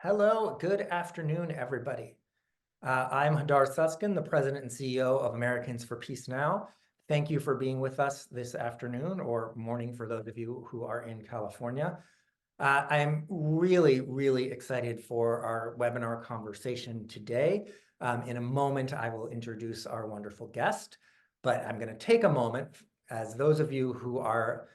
Hello, good afternoon, everybody. I'm Hadar Suskin, the President and CEO of Americans for Peace Now. Thank you for being with us this afternoon or morning for those of you who are in California. I'm really excited for our webinar conversation today. In a moment, I will introduce our wonderful guest, but I'm going to take a moment, as those of you who are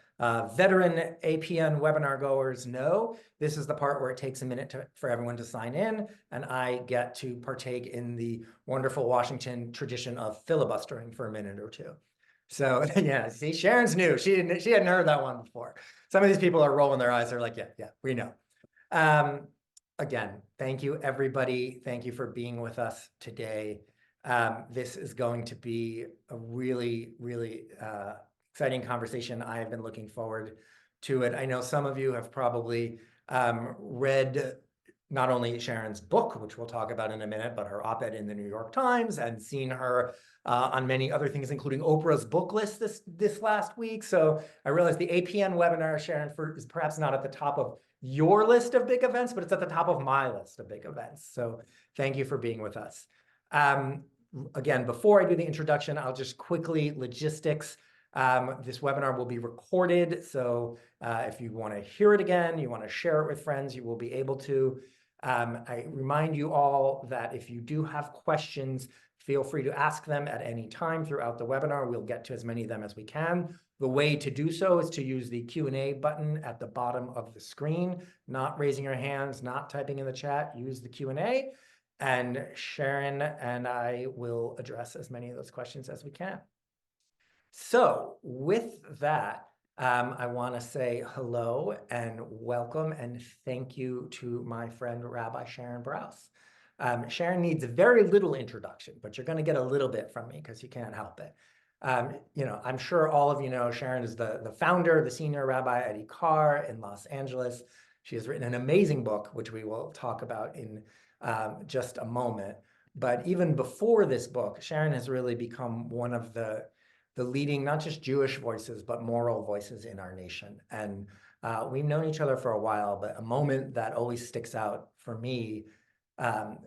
veteran APN webinar goers know, this is the part where it takes a minute for everyone to sign in, and I get to partake in the wonderful Washington tradition of filibustering for a minute or two. So yeah, see, Sharon's new. She hadn't heard that one before. Some of these people are rolling their eyes. They're like, yeah, we know. Again, thank you, everybody. Thank you for being with us today. This is going to be a really exciting conversation. I have been looking forward to it. I know some of you have probably read not only Sharon's book, which we'll talk about in a minute, but her op-ed in the New York Times, and seen her on many other things, including Oprah's book list this last week. So I realize the APN webinar, Sharon, is perhaps not at the top of your list of big events, but it's at the top of my list of big events. So thank you for being with us. Again, before I do the introduction, I'll just quickly logistics. This webinar will be recorded, so if you want to hear it again, you want to share it with friends, you will be able to. I remind you all that if you do have questions, feel free to ask them at any time throughout the webinar. We'll get to as many of them as we can. The way to do so is to use the Q&A button at the bottom of the screen, not raising your hands, not typing in the chat, use the Q&A, and Sharon and I will address as many of those questions as we can. So with that, I want to say hello and welcome and thank you to my friend, Rabbi Sharon Brous. Sharon needs very little introduction, but you're going to get a little bit from me because you can't help it. I'm sure all of you know Sharon is the founder, the senior rabbi at IKAR in Los Angeles. She has written an amazing book, which we will talk about in just a moment. But even before this book, Sharon has really become one of the leading, not just Jewish voices, but moral voices in our nation. And we've known each other for a while, but a moment that always sticks out for me,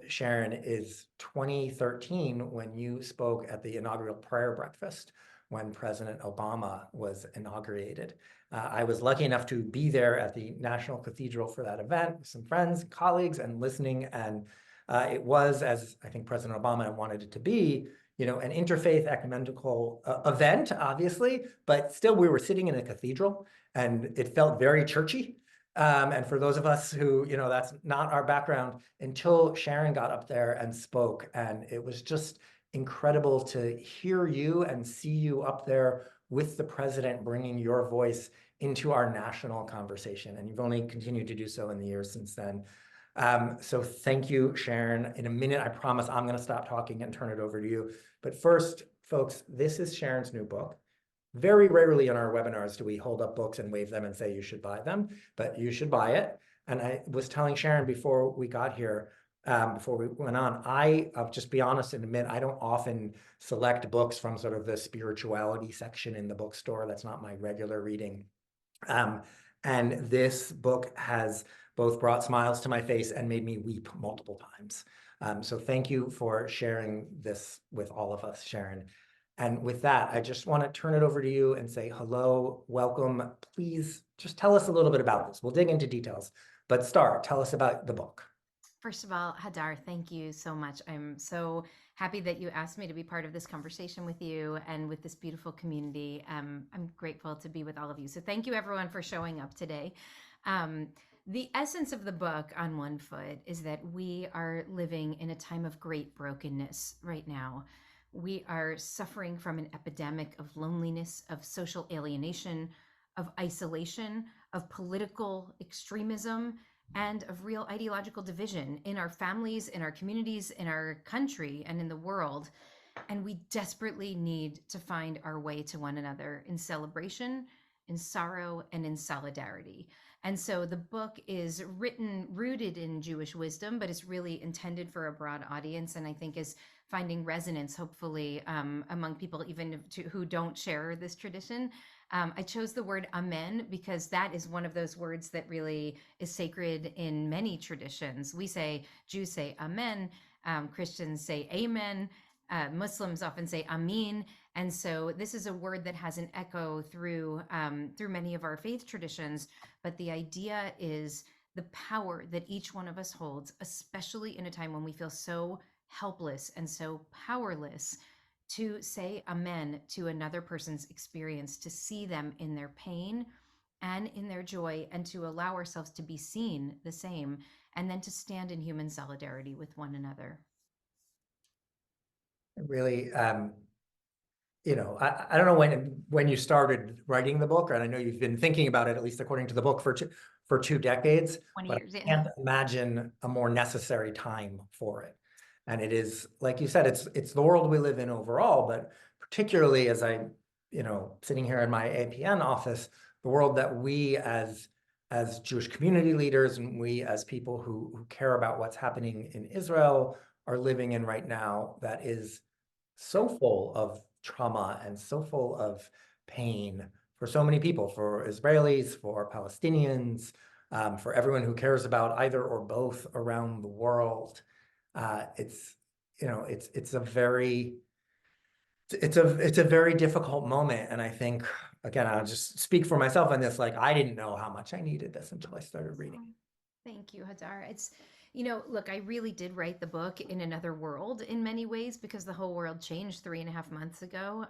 Sharon, is 2013 when you spoke at the inaugural prayer breakfast when President Obama was inaugurated. I was lucky enough to be there at the National Cathedral for that event with some friends, colleagues, and listening. And it was, as I think President Obama wanted it to be, an interfaith ecumenical event, obviously, but still we were sitting in a cathedral and it felt very churchy. And for those of us who, that's not our background, until Sharon got up there and spoke, and it was just incredible to hear you and see you up there with the president bringing your voice into our national conversation. And you've only continued to do so in the years since then. So thank you, Sharon. In a minute, I promise I'm going to stop talking and turn it over to you. But first, folks, this is Sharon's new book. Very rarely in our webinars do we hold up books and wave them and say you should buy them, but you should buy it. And I was telling Sharon before we got here, before we went on, I'll just be honest and admit I don't often select books from sort of the spirituality section in the bookstore. That's not my regular reading. And this book has both brought smiles to my face and made me weep multiple times. So thank you for sharing this with all of us, Sharon. And with that, I just want to turn it over to you and say hello, welcome. Please just tell us a little bit about this. We'll dig into details, but tell us about the book. First of all, Hadar, thank you so much. I'm so happy that you asked me to be part of this conversation with you and with this beautiful community. I'm grateful to be with all of you. So thank you everyone for showing up today. The essence of the book, on one foot, is that we are living in a time of great brokenness right now. We are suffering from an epidemic of loneliness, of social alienation, of isolation, of political extremism, and of real ideological division in our families, in our communities, in our country, and in the world. And we desperately need to find our way to one another in celebration, in sorrow, and in solidarity. And so the book is rooted in Jewish wisdom, but it's really intended for a broad audience, and I think is finding resonance, hopefully, among people even who don't share this tradition. I chose the word amen because that is one of those words that really is sacred in many traditions. Jews say amen, Christians say amen, Muslims often say amin. And so this is a word that has an echo through many of our faith traditions. But the idea is the power that each one of us holds, especially in a time when we feel so helpless and so powerless, to say amen to another person's experience, to see them in their pain and in their joy, and to allow ourselves to be seen the same, and then to stand in human solidarity with one another. Really, I don't know when you started writing the book, and I know you've been thinking about it, at least according to the book, for 2 decades, 20 but years I in. can't imagine a more necessary time for it. And it is, like you said, it's the world we live in overall, but particularly as sitting here in my APN office, the world that we as Jewish community leaders and we as people who care about what's happening in Israel are living in right now, that is so full of trauma and so full of pain for so many people, for Israelis, for Palestinians, for everyone who cares about either or both around the world. It's it's a very difficult moment, and I think, again, I'll just speak for myself on this. Like, I didn't know how much I needed this until I started reading. Thank you, Hadar. Look, I really did write the book in another world in many ways because the whole world changed 3.5 months ago.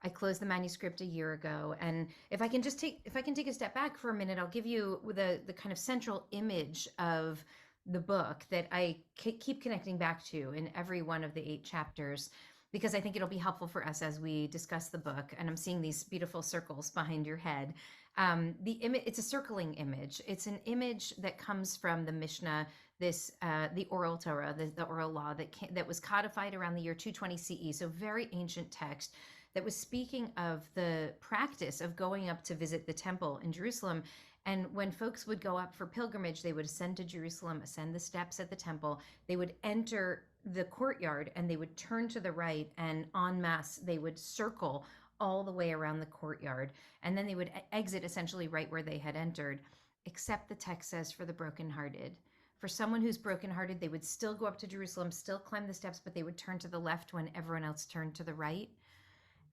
I closed the manuscript a year ago, and if I can take a step back for a minute, I'll give you the kind of central image of the book that I keep connecting back to in every one of the 8 chapters, because I think it'll be helpful for us as we discuss the book. And I'm seeing these beautiful circles behind your head. The image, it's a circling image. It's an image that comes from the Mishnah, the oral Torah, the oral law that was codified around the year 220 CE. So very ancient text that was speaking of the practice of going up to visit the temple in Jerusalem. And when folks would go up for pilgrimage, they would ascend to Jerusalem, ascend the steps at the temple. They would enter the courtyard and they would turn to the right, and en masse, they would circle all the way around the courtyard. And then they would exit essentially right where they had entered, except the text says for the brokenhearted. For someone who's brokenhearted, they would still go up to Jerusalem, still climb the steps, but they would turn to the left when everyone else turned to the right.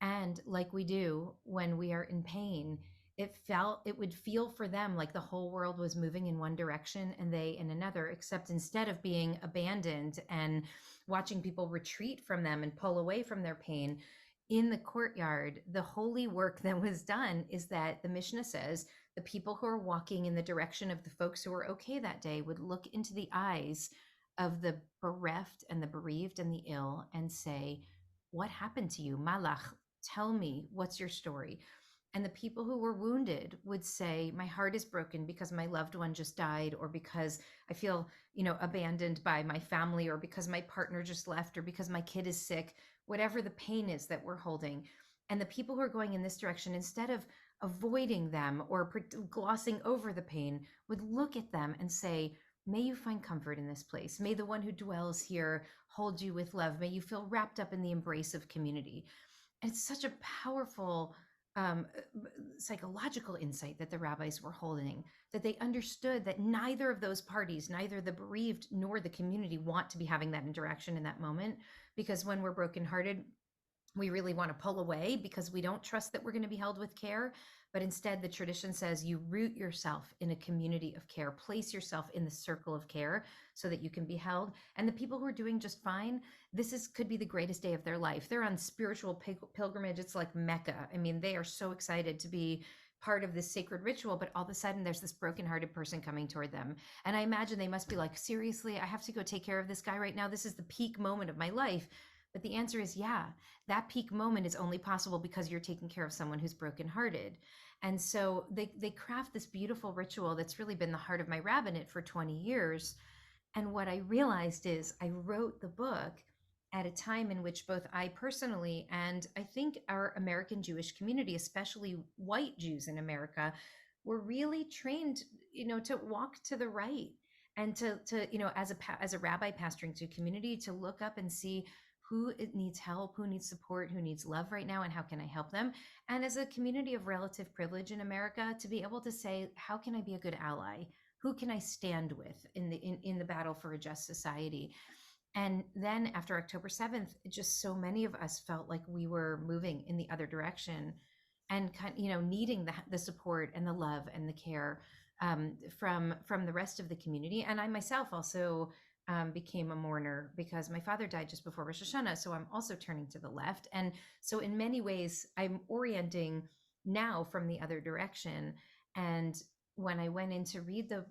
And like we do when we are in pain, it would feel for them like the whole world was moving in one direction and they in another, except instead of being abandoned and watching people retreat from them and pull away from their pain in the courtyard, the holy work that was done is that the Mishnah says the people who are walking in the direction of the folks who were okay that day would look into the eyes of the bereft and the bereaved and the ill and say, "What happened to you, Malach? Tell me, what's your story?" And the people who were wounded would say, "My heart is broken because my loved one just died, or because I feel, abandoned by my family, or because my partner just left, or because my kid is sick," whatever the pain is that we're holding. And the people who are going in this direction, instead of avoiding them or glossing over the pain, would look at them and say, "May you find comfort in this place. May the one who dwells here hold you with love. May you feel wrapped up in the embrace of community." And it's such a powerful um, psychological insight that the rabbis were holding, that they understood that neither of those parties, neither the bereaved nor the community, want to be having that interaction in that moment. Because when we're brokenhearted, we really want to pull away because we don't trust that we're going to be held with care. But instead, the tradition says you root yourself in a community of care, place yourself in the circle of care so that you can be held. And the people who are doing just fine, could be the greatest day of their life. They're on spiritual pilgrimage. It's like Mecca. I mean, they are so excited to be part of this sacred ritual, but all of a sudden there's this brokenhearted person coming toward them. And I imagine they must be like, "Seriously, I have to go take care of this guy right now. This is the peak moment of my life." But the answer is, yeah, that peak moment is only possible because you're taking care of someone who's brokenhearted. And so they craft this beautiful ritual that's really been the heart of my rabbinate for 20 years. And what I realized is I wrote the book at a time in which both I personally and I think our American Jewish community, especially white Jews in America, were really trained, to walk to the right, and to as a rabbi pastoring to community, to look up and see who needs help, who needs support, who needs love right now, and how can I help them? And as a community of relative privilege in America, to be able to say, how can I be a good ally? Who can I stand with in the battle for a just society? And then after October 7th, just so many of us felt like we were moving in the other direction and needing the support and the love and the care from the rest of the community. And I myself also became a mourner because my father died just before Rosh Hashanah. So I'm also turning to the left. And so in many ways, I'm orienting now from the other direction. And when I went in to read the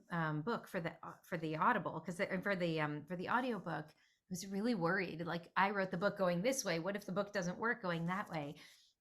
book for the Audible, because for the audiobook, I was really worried. Like, I wrote the book going this way. What if the book doesn't work going that way?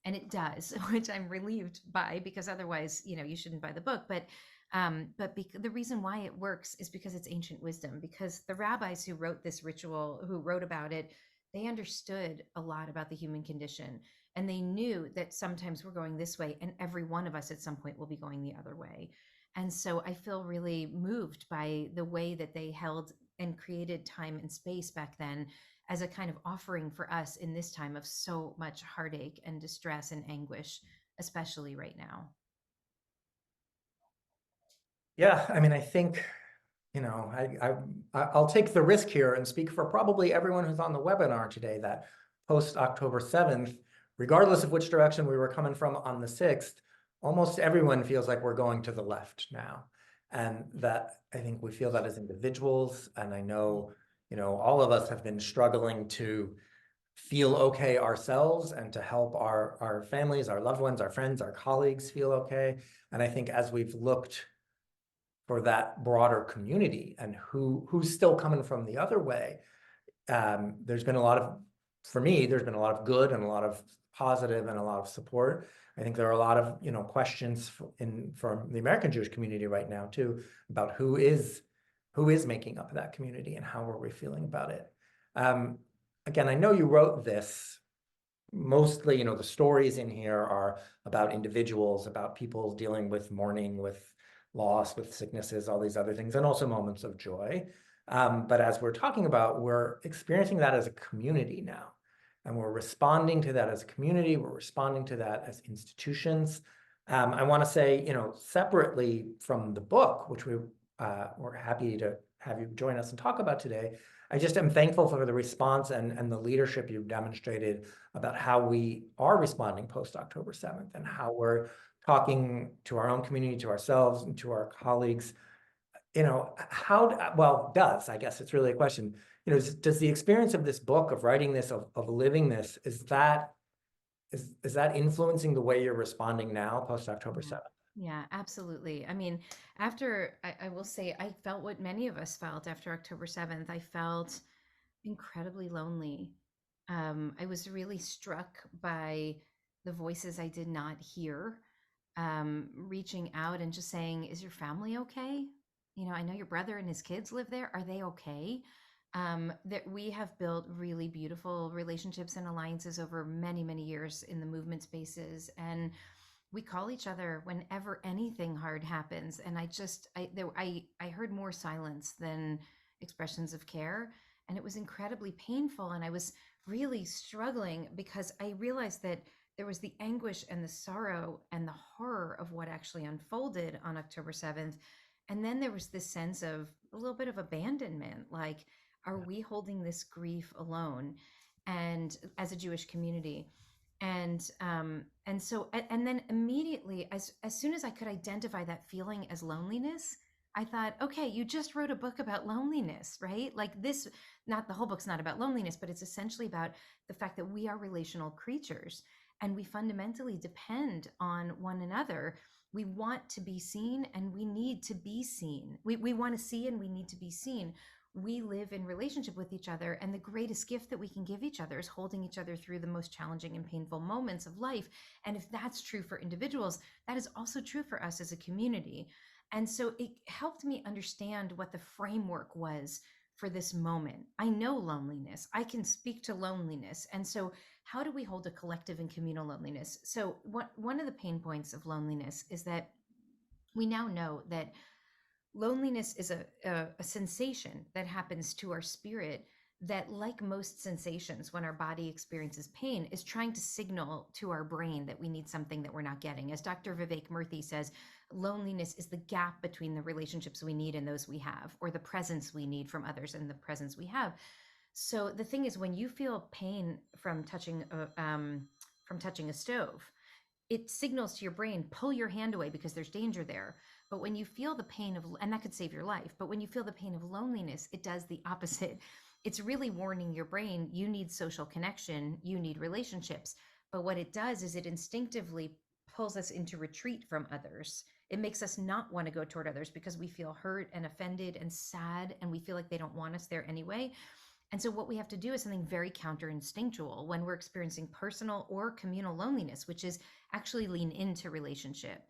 And it does, which I'm relieved by, because otherwise, you shouldn't buy the book. But the reason why it works is because it's ancient wisdom, because the rabbis who wrote this ritual, who wrote about it, they understood a lot about the human condition. And they knew that sometimes we're going this way, and every one of us at some point will be going the other way. And so I feel really moved by the way that they held and created time and space back then as a kind of offering for us in this time of so much heartache and distress and anguish, especially right now. Yeah, I mean, I think, I'll take the risk here and speak for probably everyone who's on the webinar today that post October 7th, regardless of which direction we were coming from on the 6th, almost everyone feels like we're going to the left now. And that I think we feel that as individuals. And I know, all of us have been struggling to feel okay ourselves and to help our families, our loved ones, our friends, our colleagues feel okay. And I think as we've looked for that broader community and who's still coming from the other way, there's been a lot of, for me, there's been a lot of good and a lot of positive and a lot of support. I think there are a lot of, questions from the American Jewish community right now too, about who is making up that community and how are we feeling about it. Again, I know you wrote this. Mostly, the stories in here are about individuals, about people dealing with mourning, with loss, with sicknesses, all these other things, and also moments of joy. But as we're talking about, we're experiencing that as a community now. And we're responding to that as a community. We're responding to that as institutions. I want to say, separately from the book, which we're happy to have you join us and talk about today, I just am thankful for the response and the leadership you've demonstrated about how we are responding post October 7th and how we're talking to our own community, to ourselves, and to our colleagues. I guess it's really a question, does the experience of this book, of writing this, of living this, is that influencing the way you're responding now post October 7th? Yeah, absolutely. I mean, I will say, I felt what many of us felt after October 7th. I felt incredibly lonely. I was really struck by the voices I did not hear, reaching out and just saying, is your family okay? I know your brother and his kids live there. Are they okay? That we have built really beautiful relationships and alliances over many, many years in the movement spaces. And we call each other whenever anything hard happens. And I heard more silence than expressions of care. And it was incredibly painful. And I was really struggling because I realized that there was the anguish and the sorrow and the horror of what actually unfolded on October 7th. And then there was this sense of a little bit of abandonment. Like, are we holding this grief alone? And as a Jewish community, and then immediately, as soon as I could identify that feeling as loneliness, I thought, okay, you just wrote a book about loneliness, right? Like, this, not the whole book's not about loneliness, but it's essentially about the fact that we are relational creatures and we fundamentally depend on one another. We want to be seen and we need to be seen. We want to see and we need to be seen. We live in relationship with each other, and the greatest gift that we can give each other is holding each other through the most challenging and painful moments of life. And if that's true for individuals, that is also true for us as a community. And so it helped me understand what the framework was for this moment. I know loneliness. I can speak to loneliness. And so how do we hold a collective and communal loneliness? So one of the pain points of loneliness is that we now know that loneliness is a sensation that happens to our spirit that, like most sensations, when our body experiences pain, is trying to signal to our brain that we need something that we're not getting. As Dr. Vivek Murthy says, loneliness is the gap between the relationships we need and those we have, or the presence we need from others and the presence we have. So the thing is, when you feel pain from touching a stove, it signals to your brain, pull your hand away because there's danger there. But when you feel the pain of, and that could save your life, but when you feel the pain of loneliness, it does the opposite. It's really warning your brain, you need social connection, you need relationships. But what it does is it instinctively pulls us into retreat from others. It makes us not want to go toward others because we feel hurt and offended and sad, and we feel like they don't want us there anyway. And so what we have to do is something very counter-instinctual when we're experiencing personal or communal loneliness, which is actually lean into relationship.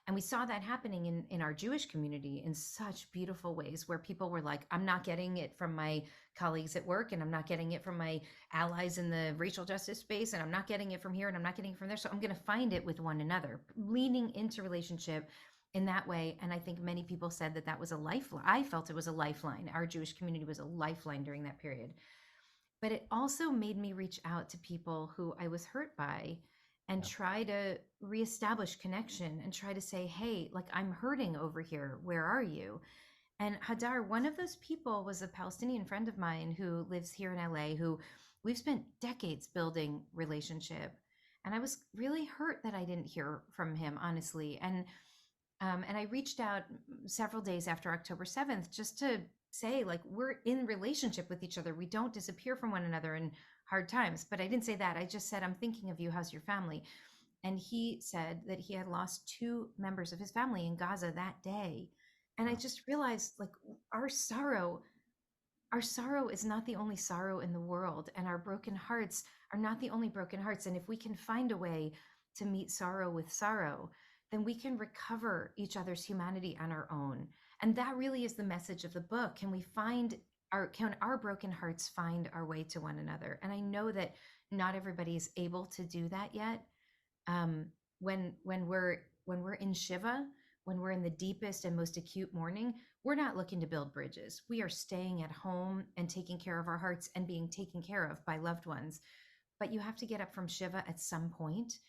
And we saw that happening in our Jewish community in such beautiful ways, where people were like, I'm not getting it from my colleagues at work, and I'm not getting it from my allies in the racial justice space, and I'm not getting it from here, and I'm not getting it from there. So I'm going to find it with one another, leaning into relationship in that way. And I think many people said that that was a lifeline. I felt it was a lifeline. Our Jewish community was a lifeline during that period. But it also made me reach out to people who I was hurt by and try to reestablish connection and try to say, hey, like, I'm hurting over here. Where are you? And Hadar, one of those people was a Palestinian friend of mine who lives here in LA, who we've spent decades building relationship. And I was really hurt that I didn't hear from him, honestly. And I reached out several days after October 7th just to say, like, we're in relationship with each other. We don't disappear from one another in hard times. But I didn't say that. I just said, I'm thinking of you. How's your family? And he said that he had lost 2 members of his family in Gaza that day. And I just realized, like, our sorrow is not the only sorrow in the world, and our broken hearts are not the only broken hearts. And if we can find a way to meet sorrow with sorrow, then we can recover each other's humanity on our own. And that really is the message of the book. Can our broken hearts find our way to one another? And I know that not everybody is able to do that yet. When we're in Shiva, when we're in the deepest and most acute mourning, we're not looking to build bridges. We are staying at home and taking care of our hearts and being taken care of by loved ones. But you have to get up from Shiva at some point.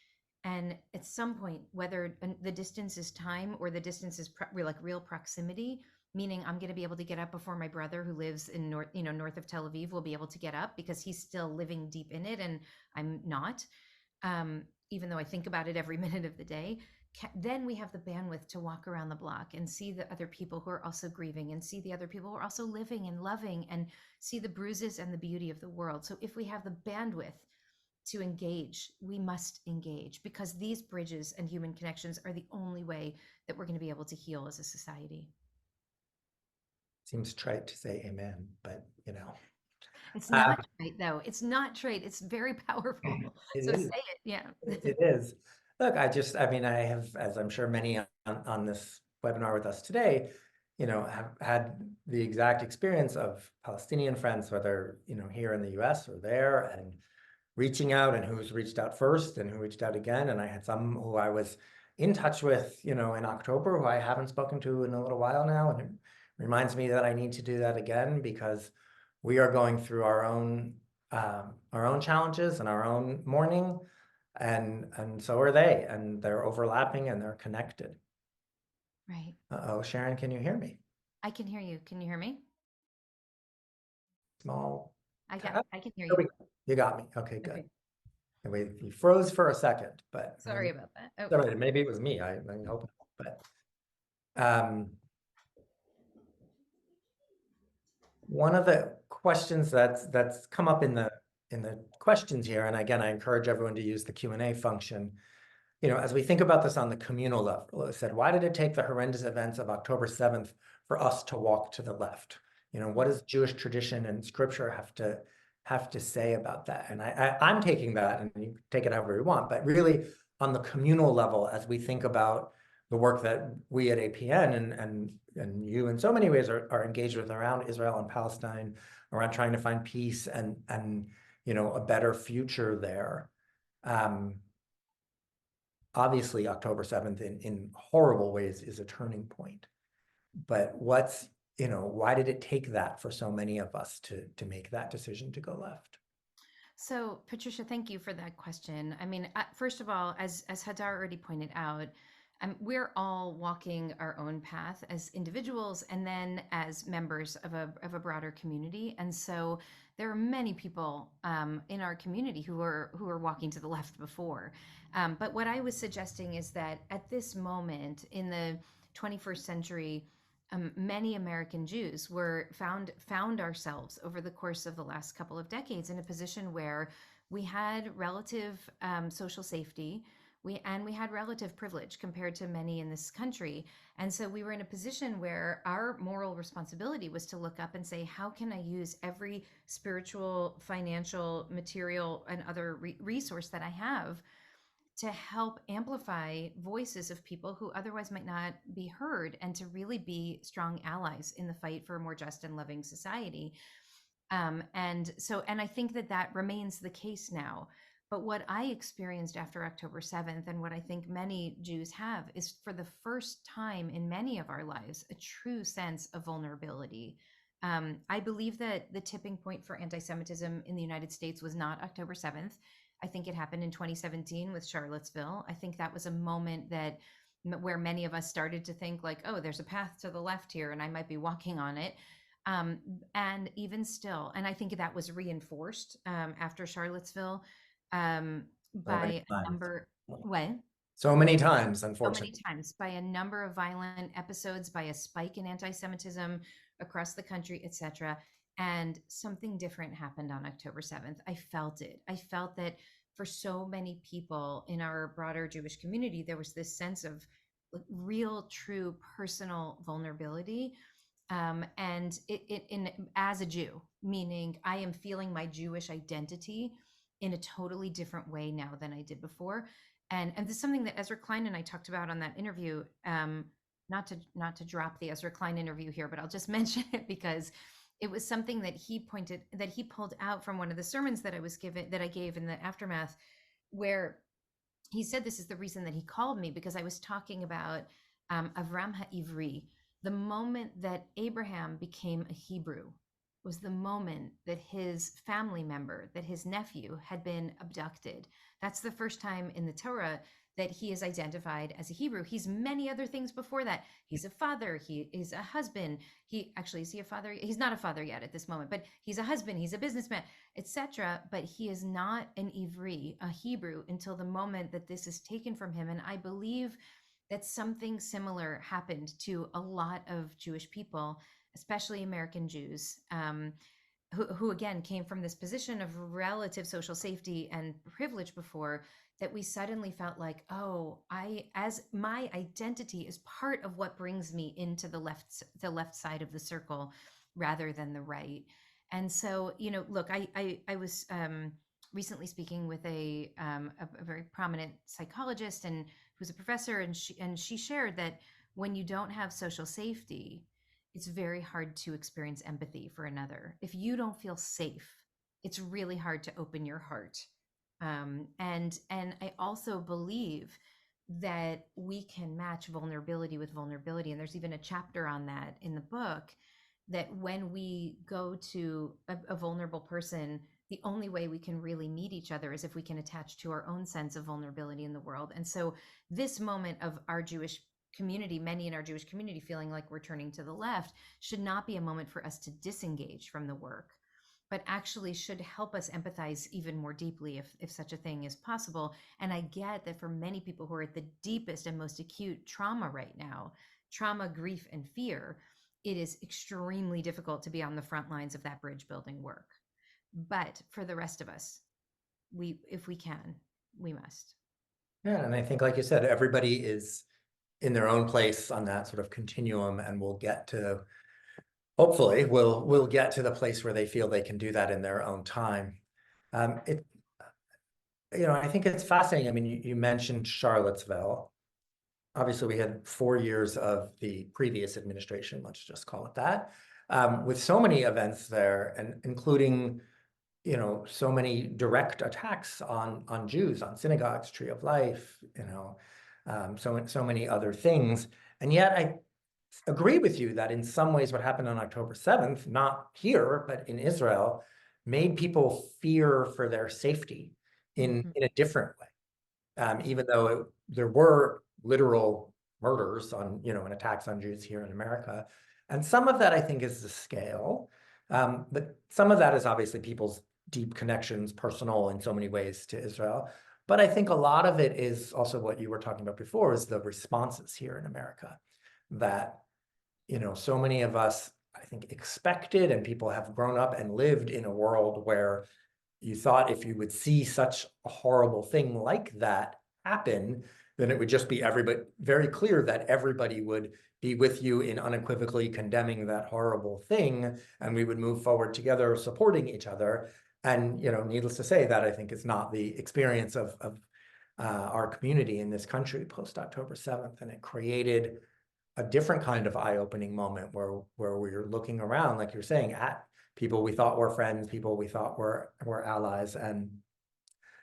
And at some point, whether the distance is time or the distance is like real proximity, meaning I'm going to be able to get up before my brother who lives in north of Tel Aviv will be able to get up because he's still living deep in it and I'm not. Even though I think about it every minute of the day, then we have the bandwidth to walk around the block and see the other people who are also grieving and see the other people who are also living and loving and see the bruises and the beauty of the world. So if we have the bandwidth to engage, we must engage, because these bridges and human connections are the only way that we're going to be able to heal as a society. Seems trite to say amen, but It's not trite, though. It's not trite. It's very powerful. it So is. say it. Yeah. It is. Look, I mean, I have, as I'm sure many on this webinar with us today, have had the exact experience of Palestinian friends, whether, here in the US or there, and reaching out, and who's reached out first and who reached out again. And I had some who I was in touch with, in October, who I haven't spoken to in a little while now. And it reminds me that I need to do that again, because we are going through our own challenges and our own mourning. And so are they, and they're overlapping and they're connected. Right. Uh-oh, Sharon, can you hear me? I can hear you. Can you hear me? Small. I can hear There we you. go. You got me. Okay, good. Okay. And you froze for a second, but Sorry about that. Oh. sorry, maybe it was me. I hope, but one of the questions that's come up in the questions here, and again, I encourage everyone to use the Q&A function. As we think about this on the communal level, it said, why did it take the horrendous events of October 7th for us to walk to the left? What does Jewish tradition and scripture have to say about that? And I'm taking that, and you take it however you want, but really on the communal level, as we think about the work that we at APN and you in so many ways are engaged with around Israel and Palestine, around trying to find peace and a better future there. Obviously, October 7th in horrible ways is a turning point. But what's why did it take that for so many of us to make that decision to go left? So, Patricia, thank you for that question. I mean, first of all, as Hadar already pointed out, we're all walking our own path as individuals and then as members of a broader community. And so there are many people in our community who are walking to the left before. But what I was suggesting is that at this moment in the 21st century, many American Jews found ourselves over the course of the last couple of decades in a position where we had relative social safety, we had relative privilege compared to many in this country, and so we were in a position where our moral responsibility was to look up and say, how can I use every spiritual, financial, material, and other resource that I have to help amplify voices of people who otherwise might not be heard, and to really be strong allies in the fight for a more just and loving society. And I think that remains the case now. But what I experienced after October 7th, and what I think many Jews have, is for the first time in many of our lives, a true sense of vulnerability. I believe that the tipping point for anti-Semitism in the United States was not October 7th. I think it happened in 2017 with Charlottesville. I think that was a moment where many of us started to think like, oh, there's a path to the left here and I might be walking on it. And even still, and I think that was reinforced after Charlottesville So many by a times. number, what? So many times, So many unfortunately. times, by a number of violent episodes, by a spike in anti-Semitism across the country, etc. And something different happened on October 7th. I felt it. I felt that for so many people in our broader Jewish community, there was this sense of real, true, personal vulnerability. And as a Jew, meaning I am feeling my Jewish identity in a totally different way now than I did before. And this is something that Ezra Klein and I talked about on that interview. Not to drop the Ezra Klein interview here, but I'll just mention it because it was something that he pulled out from one of the sermons that I gave in the aftermath, where he said this is the reason that he called me, because I was talking about Avram HaIvri. The moment that Abraham became a Hebrew was the moment that his family member, that his nephew, had been abducted. That's the first time in the Torah that he is identified as a Hebrew. He's many other things before that. He's a father, he is a husband. Is he a father? He's not a father yet at this moment, but he's a husband, he's a businessman, etc. But he is not an Ivri, a Hebrew, until the moment that this is taken from him. And I believe that something similar happened to a lot of Jewish people, especially American Jews, who again came from this position of relative social safety and privilege before, that we suddenly felt like, oh, as my identity is part of what brings me into the left side of the circle rather than the right. And so, look, I was recently speaking with a very prominent psychologist and who's a professor, and she shared that when you don't have social safety, it's very hard to experience empathy for another. If you don't feel safe, it's really hard to open your heart. And I also believe that we can match vulnerability with vulnerability. And there's even a chapter on that in the book, that when we go to a vulnerable person, the only way we can really meet each other is if we can attach to our own sense of vulnerability in the world. And so this moment of our Jewish community, many in our Jewish community feeling like we're turning to the left, should not be a moment for us to disengage from the work, but actually should help us empathize even more deeply if such a thing is possible. And I get that for many people who are at the deepest and most acute trauma right now, trauma, grief, and fear, it is extremely difficult to be on the front lines of that bridge building work. But for the rest of us, if we can, we must. Yeah, and I think, like you said, everybody is in their own place on that sort of continuum, and hopefully we'll get to the place where they feel they can do that in their own time. I think it's fascinating. I mean, you mentioned Charlottesville. Obviously, we had 4 years of the previous administration, let's just call it that, with so many events there, and including, so many direct attacks on Jews, on synagogues, Tree of Life, so many other things. And yet I agree with you that in some ways what happened on October 7th, not here, but in Israel, made people fear for their safety in a different way. Even though there were literal murders on, and attacks on Jews here in America. And some of that I think is the scale. But some of that is obviously people's deep connections, personal in so many ways to Israel. But I think a lot of it is also what you were talking about before, is the responses here in America that, so many of us, I think, expected, and people have grown up and lived in a world where you thought if you would see such a horrible thing like that happen, then it would just be very clear that everybody would be with you in unequivocally condemning that horrible thing, and we would move forward together supporting each other. And, needless to say, that I think is not the experience of our community in this country post October 7th. And it created a different kind of eye-opening moment where we were looking around, like you're saying, at people we thought were friends, people we thought were allies. And,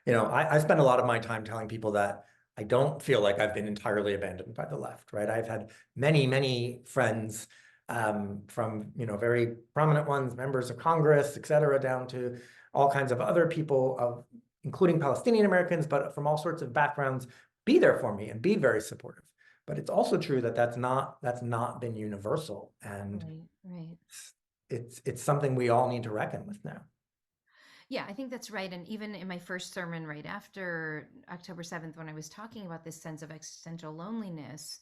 I spend a lot of my time telling people that I don't feel like I've been entirely abandoned by the left, right? I've had many, many friends from, very prominent ones, members of Congress, et cetera, down to all kinds of other people, including Palestinian Americans, but from all sorts of backgrounds, be there for me and be very supportive. But it's also true that that's not been universal, and Right. it's something we all need to reckon with now. Yeah, I think that's right. And even in my first sermon right after October 7th, when I was talking about this sense of existential loneliness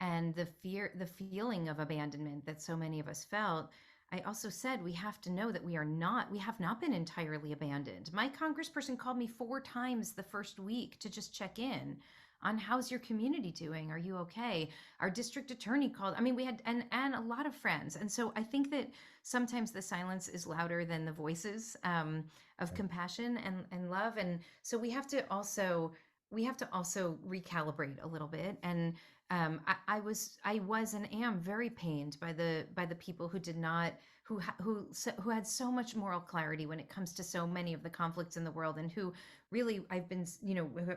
and the feeling of abandonment that so many of us felt, I also said we have to know that we have not been entirely abandoned. My congressperson called me 4 times the first week to just check in on how's your community doing? Are you okay? Our district attorney called. I mean, we had and a lot of friends. And so I think that sometimes the silence is louder than the voices of compassion and love. And so we have to also recalibrate a little bit. And I was and am very pained by the people who did not who had so much moral clarity when it comes to so many of the conflicts in the world, and who really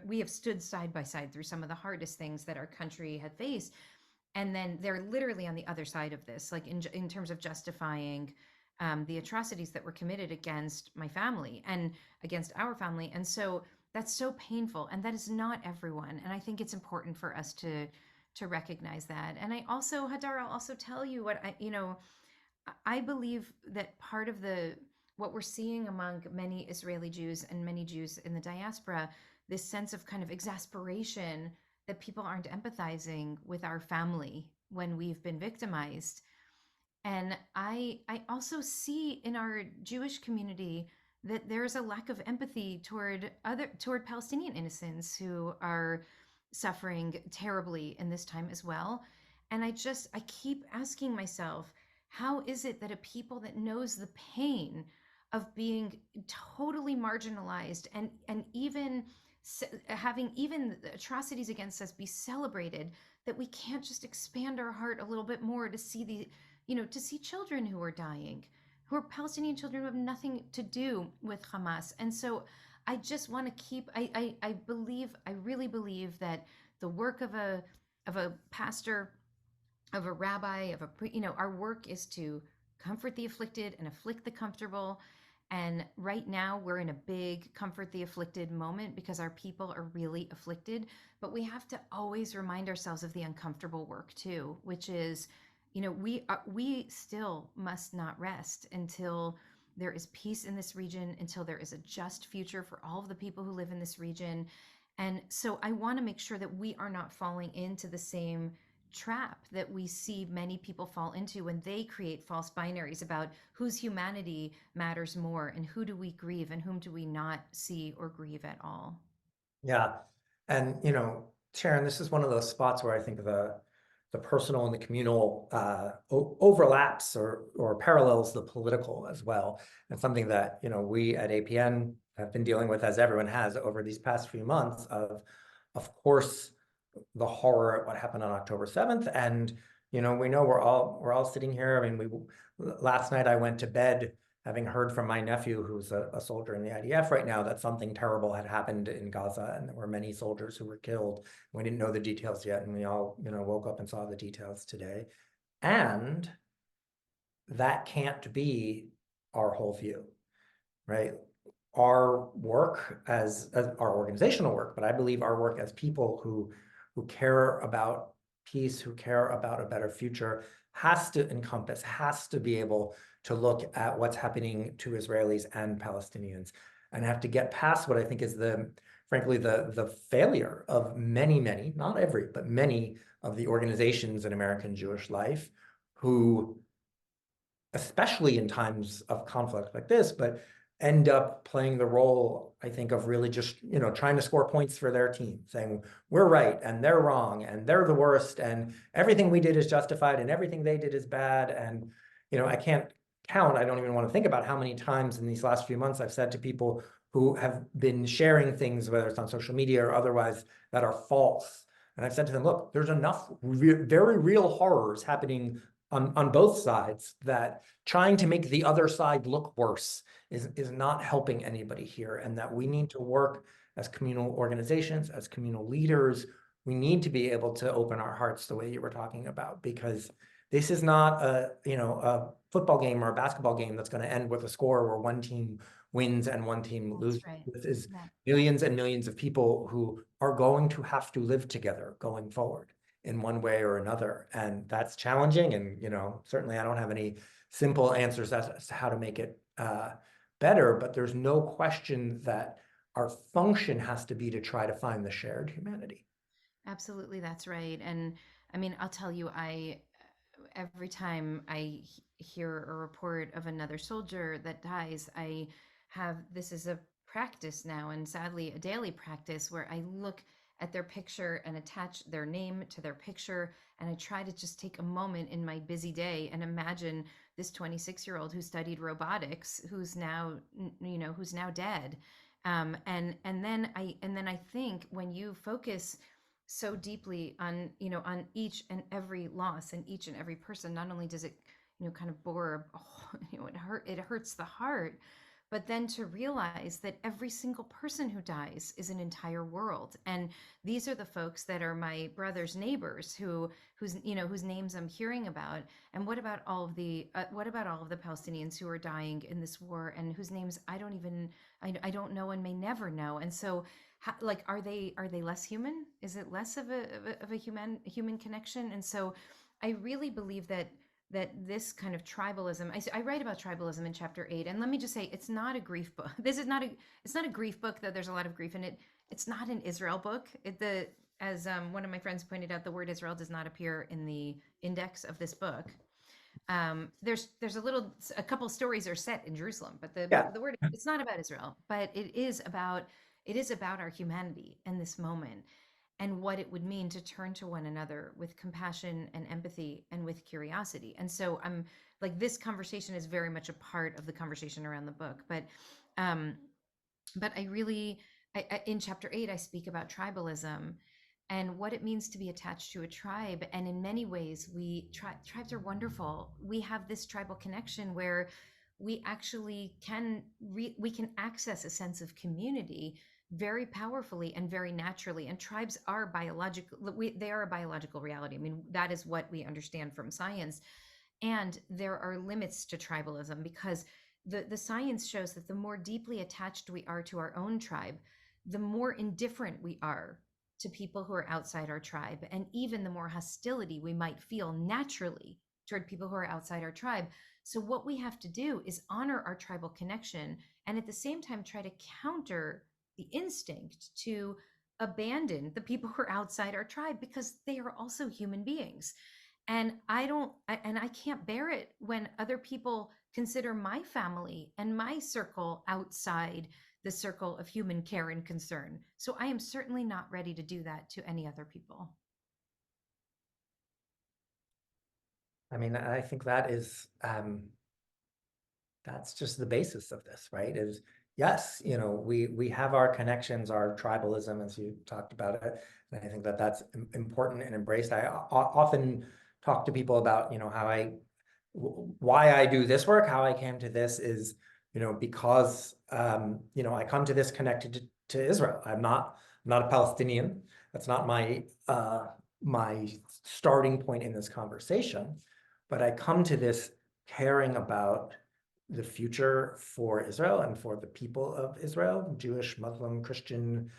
we have stood side by side through some of the hardest things that our country had faced, and then they're literally on the other side of this, like in terms of justifying the atrocities that were committed against my family and against our family. And so that's so painful, and that is not everyone. And I think it's important for us to recognize that. And Hadar, I'll also tell you what I believe that part of what we're seeing among many Israeli Jews and many Jews in the diaspora, this sense of kind of exasperation that people aren't empathizing with our family when we've been victimized. And I also see in our Jewish community that there's a lack of empathy toward Palestinian innocents who are suffering terribly in this time as well. And I keep asking myself, how is it that a people that knows the pain of being totally marginalized and even having even atrocities against us be celebrated, that we can't just expand our heart a little bit more to see to see children who are dying, who are Palestinian children who have nothing to do with Hamas. And so I just want to keep, I really believe that the work of a pastor, of a rabbi, our work is to comfort the afflicted and afflict the comfortable. And right now we're in a big comfort the afflicted moment because our people are really afflicted. But we have to always remind ourselves of the uncomfortable work too, which is, we still must not rest until there is peace in this region, until there is a just future for all of the people who live in this region. And so I want to make sure that we are not falling into the same trap that we see many people fall into when they create false binaries about whose humanity matters more and who do we grieve and whom do we not see or grieve at all. Yeah. And, Sharon, this is one of those spots where I think the personal and the communal overlaps or parallels the political as well. And something that, we at APN have been dealing with, as everyone has over these past few months, of course, the horror at what happened on October 7th. And, we know we're all sitting here. I mean, last night I went to bed having heard from my nephew, who's a soldier in the IDF right now, that something terrible had happened in Gaza and there were many soldiers who were killed. We didn't know the details yet, and we all, woke up and saw the details today. And that can't be our whole view, right? Our work as our organizational work, but I believe our work as people who care about peace, who care about a better future, has to encompass, has to be able to look at what's happening to Israelis and Palestinians, and have to get past what I think is frankly, the failure of many, not every, but many of the organizations in American Jewish life who, especially in times of conflict like this, but end up playing the role, I think, of really just, trying to score points for their team, saying we're right and they're wrong and they're the worst and everything we did is justified and everything they did is bad. And, I can't count, I don't even want to think about how many times in these last few months I've said to people who have been sharing things, whether it's on social media or otherwise, that are false. And I've said to them, look, there's enough very real horrors happening on both sides that trying to make the other side look worse is not helping anybody here, and that we need to work as communal organizations, as communal leaders. We need to be able to open our hearts the way you were talking about, because this is not a football game or a basketball game that's going to end with a score where one team wins and one team loses. Right. This is Yeah. millions and millions of people who are going to have to live together going forward in one way or another. And that's challenging. And, certainly I don't have any simple answers as to how to make it better, but there's no question that our function has to be to try to find the shared humanity. Absolutely, that's right. And I mean, I'll tell you, every time I hear a report of another soldier that dies, I have this is a practice now, and sadly, a daily practice where I look at their picture and attach their name to their picture. And I try to just take a moment in my busy day and imagine this 26-year-old who studied robotics, who's now, who's now dead. And then I think when you focus so deeply on on each and every loss and each and every person, not only does it kind of bore it hurts the heart, but then to realize that every single person who dies is an entire world. And these are the folks that are my brother's neighbors whose names I'm hearing about. And what about all of the Palestinians who are dying in this war and whose names I don't know and may never know? And so like, are they less human? Is it less of a human connection? And so I really believe that this kind of tribalism, I write about tribalism in chapter 8. And let me just say, it's not a grief book. It's not a grief book, though there's a lot of grief in it. It's not an Israel book. As one of my friends pointed out, the word Israel does not appear in the index of this book. There's a couple stories are set in Jerusalem, but the word, it's not about Israel, but it is about our humanity in this moment, and what it would mean to turn to one another with compassion and empathy and with curiosity. And so I'm like, this conversation is very much a part of the conversation around the book. But in chapter 8, I speak about tribalism and what it means to be attached to a tribe. And in many ways, tribes are wonderful. We have this tribal connection where we actually we can access a sense of community very powerfully and very naturally. And tribes are biological. They are a biological reality. I mean, that is what we understand from science. And there are limits to tribalism, because the science shows that the more deeply attached we are to our own tribe, the more indifferent we are to people who are outside our tribe, and even the more hostility we might feel naturally toward people who are outside our tribe. So what we have to do is honor our tribal connection, and at the same time try to counter the instinct to abandon the people who are outside our tribe, because they are also human beings. And I can't bear it when other people consider my family and my circle outside the circle of human care and concern. So I am certainly not ready to do that to any other people. I mean, I think that's just the basis of this, right? Is yes, we have our connections, our tribalism, as you talked about it. And I think that's important and embraced. I often talk to people about, why I do this work, how I came to this is, because, I come to this connected to Israel. I'm not a Palestinian. That's not my starting point in this conversation. but I come to this caring about the future for Israel and for the people of Israel, Jewish, Muslim, Christian,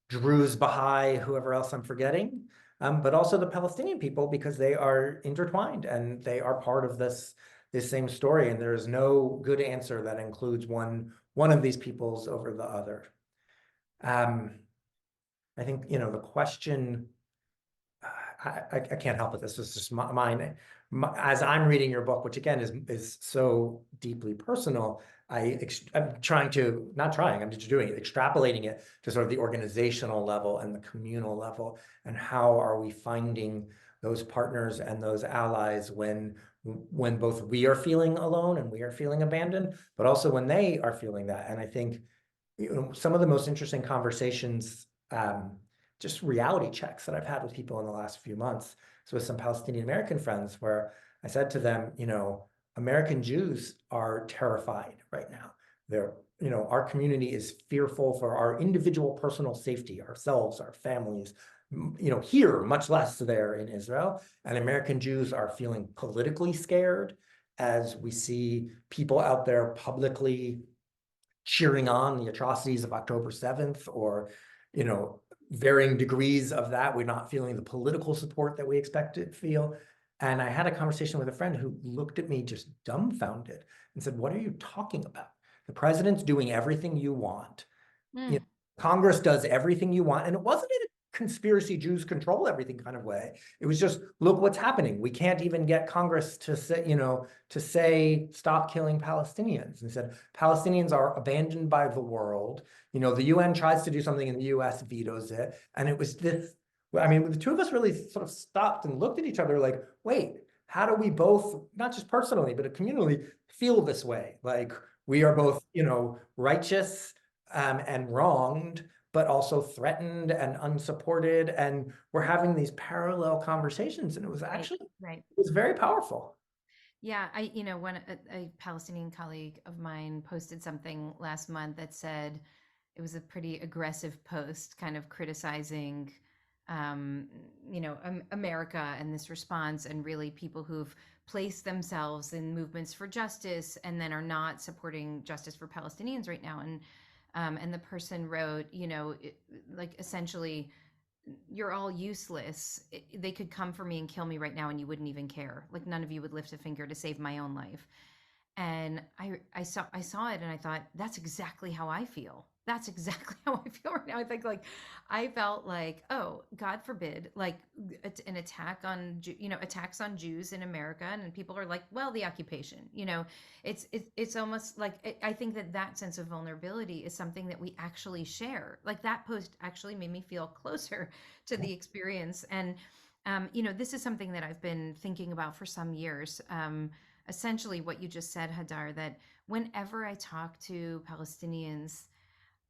Druze, Baha'i, whoever else I'm forgetting, but also the Palestinian people, because they are intertwined and they are part of this same story. And there is no good answer that includes one of these peoples over the other. I think, the question, I can't help it. This is just mine. As I'm reading your book, which again is so deeply personal, I'm trying to, not trying, I'm just doing it, extrapolating it to sort of the organizational level and the communal level, and how are we finding those partners and those allies when both we are feeling alone and we are feeling abandoned, but also when they are feeling that. And I think some of the most interesting conversations, just reality checks that I've had with people in the last few months. So with some Palestinian American friends, where I said to them, American Jews are terrified right now. Our community is fearful for our individual personal safety, ourselves, our families, here, much less there in Israel. And American Jews are feeling politically scared as we see people out there publicly cheering on the atrocities of October 7th, or, varying degrees of that. We're not feeling the political support that we expect to feel. And I had a conversation with a friend who looked at me just dumbfounded and said, "What are you talking about? The president's doing everything you want. Mm. Congress does everything you want." And it wasn't in a conspiracy Jews control everything kind of way. It was just, look what's happening. We can't even get Congress to say stop killing Palestinians. And said Palestinians are abandoned by the world. The UN tries to do something and the US vetoes it. And it was this, the two of us really sort of stopped and looked at each other like, wait, how do we both, not just personally, but communally, feel this way? Like, we are both, righteous and wronged, but also threatened and unsupported. And we're having these parallel conversations. And it was actually, Right. it was very powerful. Yeah, when a Palestinian colleague of mine posted something last month that said, it was a pretty aggressive post, kind of criticizing, America and this response, and really people who've placed themselves in movements for justice and then are not supporting justice for Palestinians right now. And the person wrote, like, essentially, you're all useless. They could come for me and kill me right now and you wouldn't even care. Like, none of you would lift a finger to save my own life. And I saw it and I thought, that's exactly how I feel. That's exactly how I feel right now. I think, like, I felt like, oh, God forbid, like, an attack on, attacks on Jews in America. And people are like, well, the occupation, it's almost like, I think that sense of vulnerability is something that we actually share. Like, that post actually made me feel closer to the experience. And, this is something that I've been thinking about for some years. Essentially what you just said, Hadar, that whenever I talk to Palestinians,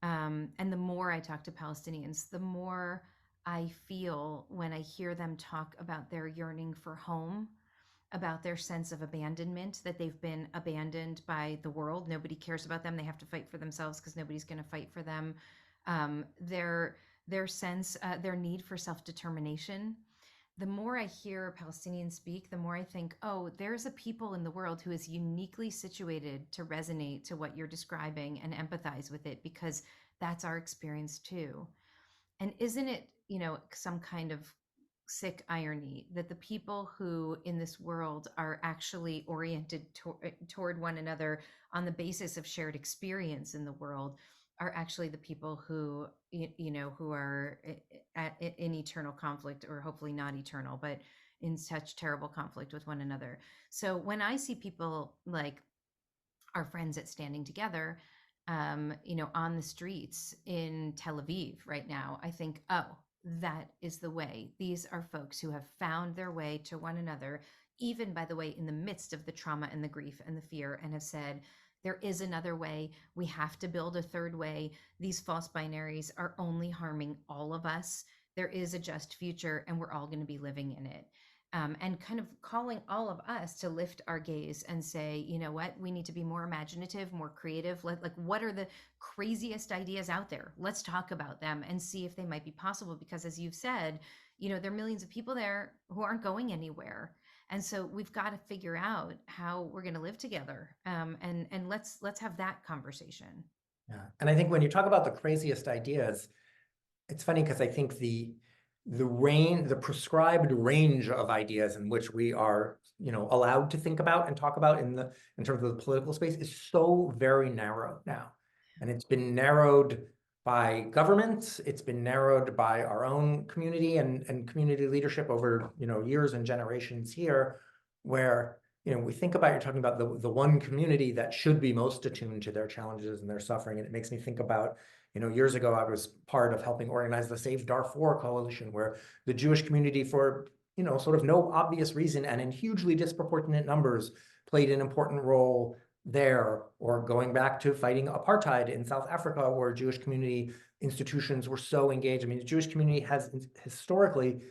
and the more I talk to Palestinians, the more I feel when I hear them talk about their yearning for home, about their sense of abandonment, that they've been abandoned by the world. Nobody cares about them. They have to fight for themselves because nobody's going to fight for them. Their sense, their need for self-determination. The more I hear Palestinians speak, the more I think, oh, there's a people in the world who is uniquely situated to resonate to what you're describing and empathize with it, because that's our experience too. And isn't it, some kind of sick irony that the people who in this world are actually oriented toward one another on the basis of shared experience in the world are actually the people who, who are in eternal conflict, or hopefully not eternal, but in such terrible conflict with one another. So when I see people like our friends at Standing Together, on the streets in Tel Aviv right now, I think, oh, that is the way. These are folks who have found their way to one another, even, by the way, in the midst of the trauma and the grief and the fear, and have said, there is another way. We have to build a third way. These false binaries are only harming all of us. There is a just future, and we're all going to be living in it. And kind of calling all of us to lift our gaze and say, you know what, we need to be more imaginative, more creative. Like, what are the craziest ideas out there? Let's talk about them and see if they might be possible. Because as you've said, there are millions of people there who aren't going anywhere. And so we've got to figure out how we're going to live together. And let's have that conversation. Yeah. And I think when you talk about the craziest ideas, it's funny because I think the prescribed range of ideas in which we are, allowed to think about and talk about in terms of the political space is so very narrow now. And it's been narrowed by governments, it's been narrowed by our own community and community leadership over, years and generations here, where, we think about, you're talking about the one community that should be most attuned to their challenges and their suffering. And it makes me think about, years ago, I was part of helping organize the Save Darfur Coalition, where the Jewish community, for sort of no obvious reason and in hugely disproportionate numbers, played an important role there. Or going back to fighting apartheid in South Africa, where Jewish community institutions were so engaged. I mean, the Jewish community has historically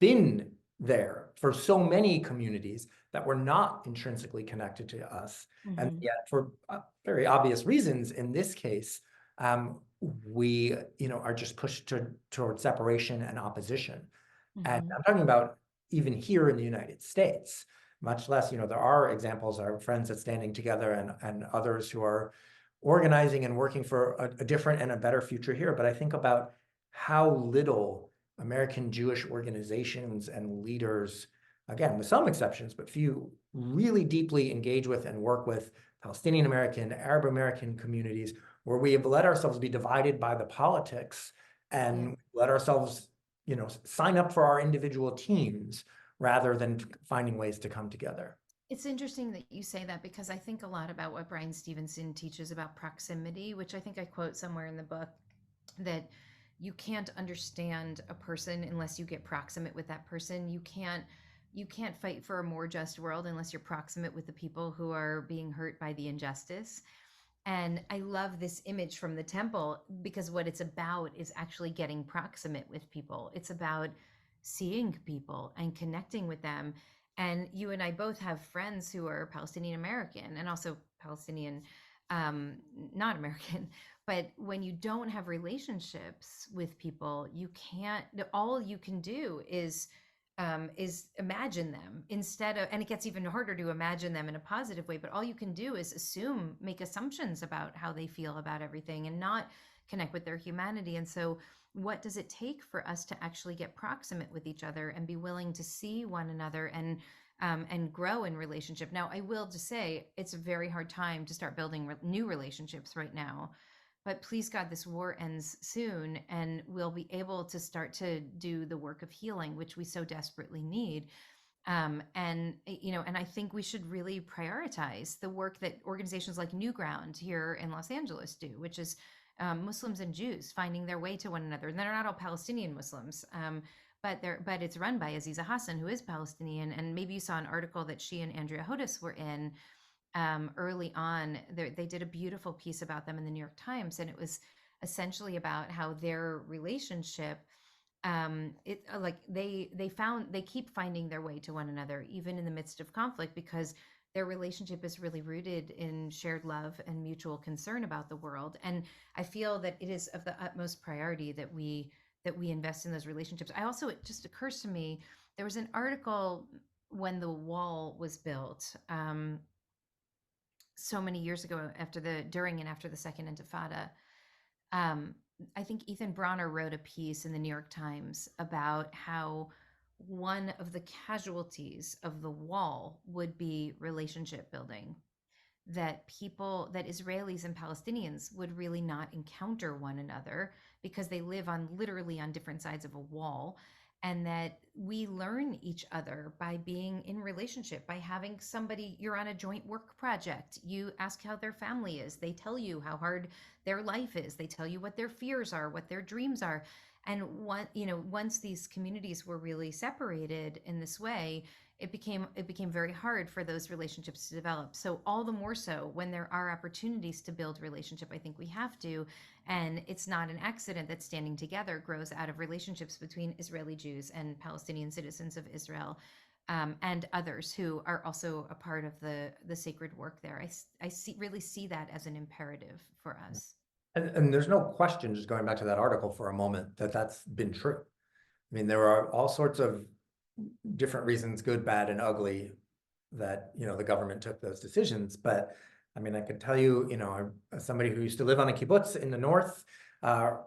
been there for so many communities that were not intrinsically connected to us. And yet, for very obvious reasons, in this case, we, are just pushed toward separation and opposition. And I'm talking about even here in the United States, much less, there are examples, our friends at Standing Together and others who are organizing and working for a different and a better future here. But I think about how little American Jewish organizations and leaders, again, with some exceptions, but few, really deeply engage with and work with Palestinian American, Arab American communities, where we have let ourselves be divided by the politics and let ourselves, sign up for our individual teams rather than finding ways to come together. It's interesting that you say that, because I think a lot about what Brian Stevenson teaches about proximity, which I think I quote somewhere in the book, that you can't understand a person unless you get proximate with that person. You can't fight for a more just world unless you're proximate with the people who are being hurt by the injustice. And I love this image from the temple, because what it's about is actually getting proximate with people. It's about seeing people and connecting with them. And you and I both have friends who are Palestinian American and also Palestinian, not American. But when you don't have relationships with people, you can't, all you can do is imagine them, instead of, and it gets even harder to imagine them in a positive way, but all you can do is make assumptions about how they feel about everything and not connect with their humanity. And so what does it take for us to actually get proximate with each other and be willing to see one another and grow in relationship? Now, I will just say it's a very hard time to start building new relationships right now. But please God, this war ends soon, and we'll be able to start to do the work of healing, which we so desperately need. And I think we should really prioritize the work that organizations like New Ground here in Los Angeles do, which is Muslims and Jews finding their way to one another. And they're not all Palestinian Muslims, but it's run by Aziza Hassan, who is Palestinian. And maybe you saw an article that she and Andrea Hodis were in early on. They did a beautiful piece about them in the New York Times, and it was essentially about how their relationship, they keep finding their way to one another even in the midst of conflict, because their relationship is really rooted in shared love and mutual concern about the world. And I feel that it is of the utmost priority that we invest in those relationships. It just occurs to me, there was an article when the wall was built, so many years ago, during and after the Second Intifada. I think Ethan Bronner wrote a piece in the New York Times about how one of the casualties of the wall would be relationship building, that Israelis and Palestinians would really not encounter one another because they live literally on different sides of a wall, and that we learn each other by being in relationship, by having somebody, you're on a joint work project, you ask how their family is, they tell you how hard their life is, they tell you what their fears are, what their dreams are. And once these communities were really separated in this way, it became very hard for those relationships to develop. So all the more so when there are opportunities to build relationship, I think we have to. And it's not an accident that Standing Together grows out of relationships between Israeli Jews and Palestinian citizens of Israel, and others who are also a part of the sacred work there. I really see that as an imperative for us. And there's no question, just going back to that article for a moment, that that's been true. I mean, there are all sorts of different reasons, good, bad, and ugly, that, the government took those decisions. But I mean, I could tell you, as somebody who used to live on a kibbutz in the north,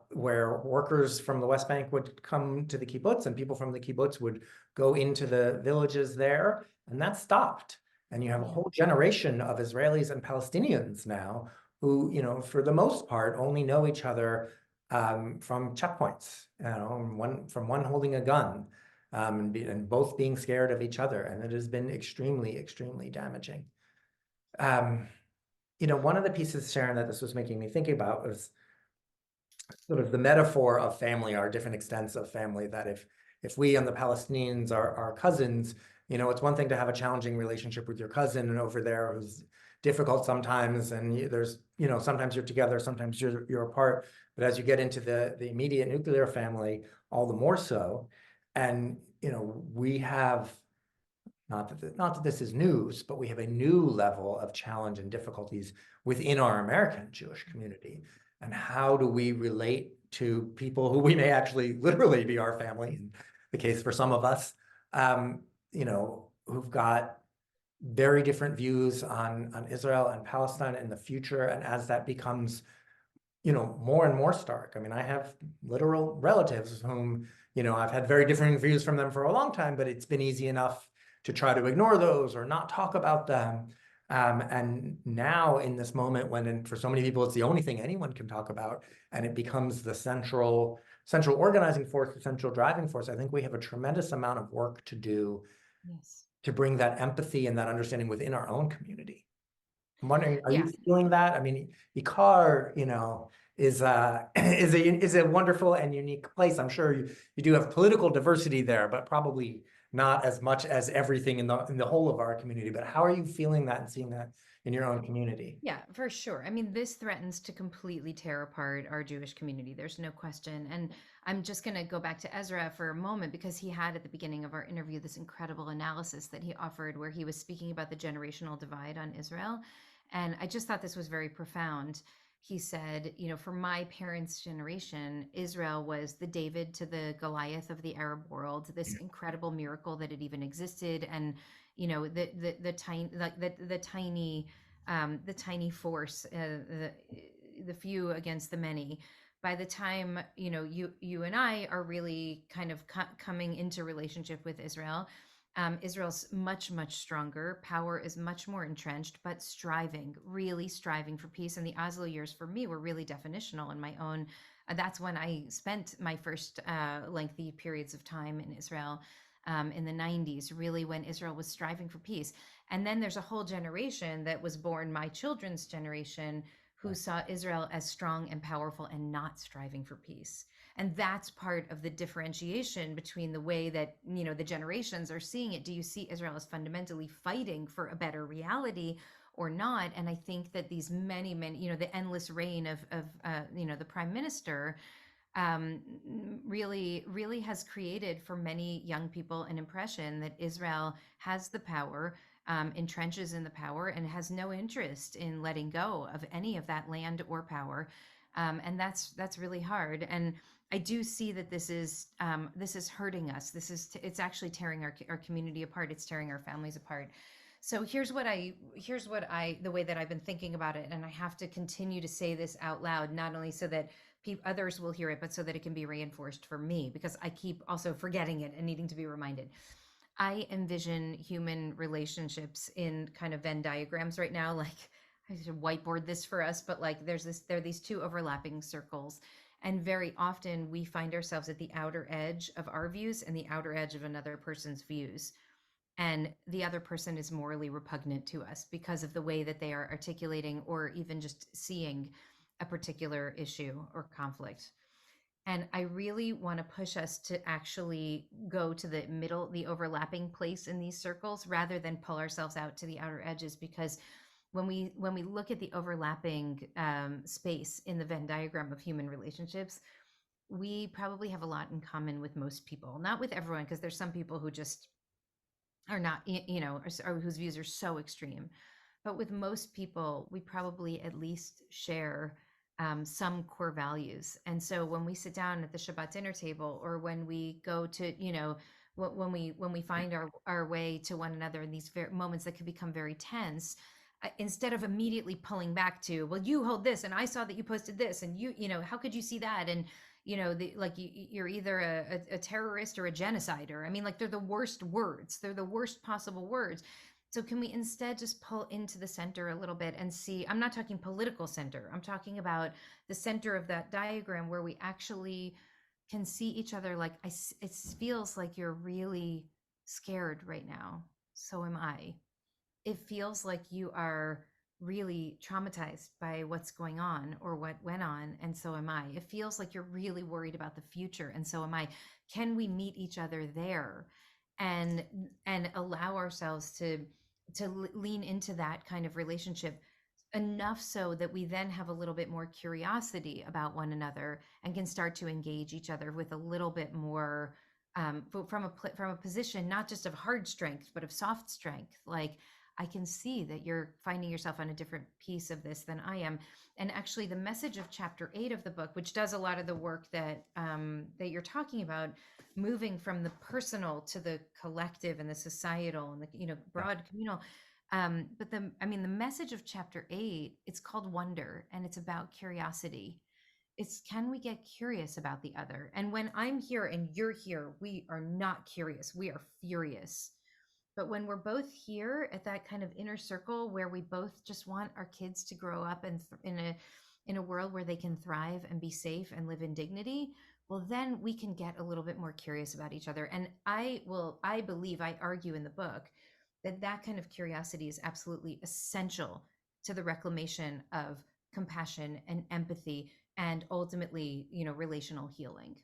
where workers from the West Bank would come to the kibbutz and people from the kibbutz would go into the villages there, and that stopped. And you have a whole generation of Israelis and Palestinians now who, for the most part, only know each other from checkpoints, from one holding a gun, and both being scared of each other. And it has been extremely, extremely damaging. One of the pieces, Sharon, that this was making me think about was sort of the metaphor of family, or different extents of family, that if we and the Palestinians are cousins, it's one thing to have a challenging relationship with your cousin and over there who's difficult sometimes, and there's, sometimes you're together, sometimes you're apart. But as you get into the immediate nuclear family, all the more so. And, we have, not that this is news, but we have a new level of challenge and difficulties within our American Jewish community. And how do we relate to people who we may actually literally be our family, in the case for some of us, who've got very different views on Israel and Palestine in the future. And as that becomes, more and more stark. I mean, I have literal relatives whom, I've had very different views from them for a long time, but it's been easy enough to try to ignore those or not talk about them. And now in this moment when, for so many people, it's the only thing anyone can talk about, and it becomes the central organizing force, the central driving force, I think we have a tremendous amount of work to do to bring that empathy and that understanding within our own community. I'm wondering, are you feeling that? I mean, IKAR, is a wonderful and unique place. I'm sure you do have political diversity there, but probably not as much as everything in the whole of our community. But how are you feeling that and seeing that in your own community? Yeah, for sure. I mean, this threatens to completely tear apart our Jewish community. There's no question. And I'm just going to go back to Ezra for a moment, because he had at the beginning of our interview this incredible analysis that he offered where he was speaking about the generational divide on Israel. And I just thought this was very profound. He said, for my parents' generation, Israel was the David to the Goliath of the Arab world, this incredible miracle that it even existed. And, the tiny force, the few against the many. By the time you and I are really kind of coming into relationship with Israel, Israel's much stronger. Power is much more entrenched, but really striving for peace. And the Oslo years for me were really definitional in my own. That's when I spent my first lengthy periods of time in Israel. In the 90s, really when Israel was striving for peace. And then there's a whole generation that was born, my children's generation, who saw Israel as strong and powerful and not striving for peace. And that's part of the differentiation between the way that, the generations are seeing it. Do you see Israel as fundamentally fighting for a better reality or not? And I think that these many, the endless reign of the prime minister, really has created for many young people an impression that Israel has the power, entrenches in the power, and has no interest in letting go of any of that land or power. And that's really hard. And I do see that this is hurting us. It's actually tearing our community apart. It's tearing our families apart. So here's the way that I've been thinking about it. And I have to continue to say this out loud, not only so that others will hear it, but so that it can be reinforced for me, because I keep also forgetting it and needing to be reminded. I envision human relationships in kind of Venn diagrams right now. Like, I should whiteboard this for us, but like there are these two overlapping circles. And very often we find ourselves at the outer edge of our views and the outer edge of another person's views. And the other person is morally repugnant to us because of the way that they are articulating or even just seeing a particular issue or conflict. And I really want to push us to actually go to the middle, the overlapping place in these circles, rather than pull ourselves out to the outer edges. Because when we look at the overlapping space in the Venn diagram of human relationships, we probably have a lot in common with most people. Not with everyone, because there's some people who just are not, or whose views are so extreme. But with most people, we probably at least share some core values. And so when we sit down at the Shabbat dinner table, or when we go to, when we find our way to one another in these moments that could become very tense, instead of immediately pulling back to, well, you hold this and I saw that you posted this and how could you see that, and like you're either a terrorist or a genocider. I mean, like, they're the worst words, they're the worst possible words. So can we instead just pull into the center a little bit and see? I'm not talking political center, I'm talking about the center of that diagram, where we actually can see each other. Like, it feels like you're really scared right now, so am I. It feels like you are really traumatized by what's going on or what went on, and so am I. It feels like you're really worried about the future, and so am I. Can we meet each other there, and allow ourselves to lean into that kind of relationship enough so that we then have a little bit more curiosity about one another and can start to engage each other with a little bit more, from a position not just of hard strength but of soft strength. Like, I can see that you're finding yourself on a different piece of this than I am. And actually, the message of chapter 8 of the book, which does a lot of the work that that you're talking about, moving from the personal to the collective and the societal and the broad communal. But the message of chapter 8, it's called Wonder, and it's about curiosity. It's, can we get curious about the other? And when I'm here and you're here, we are not curious, we are furious. But when we're both here at that kind of inner circle where we both just want our kids to grow up and in a world where they can thrive and be safe and live in dignity, well, then we can get a little bit more curious about each other. And I believe, I argue in the book, that kind of curiosity is absolutely essential to the reclamation of compassion and empathy and ultimately, relational healing.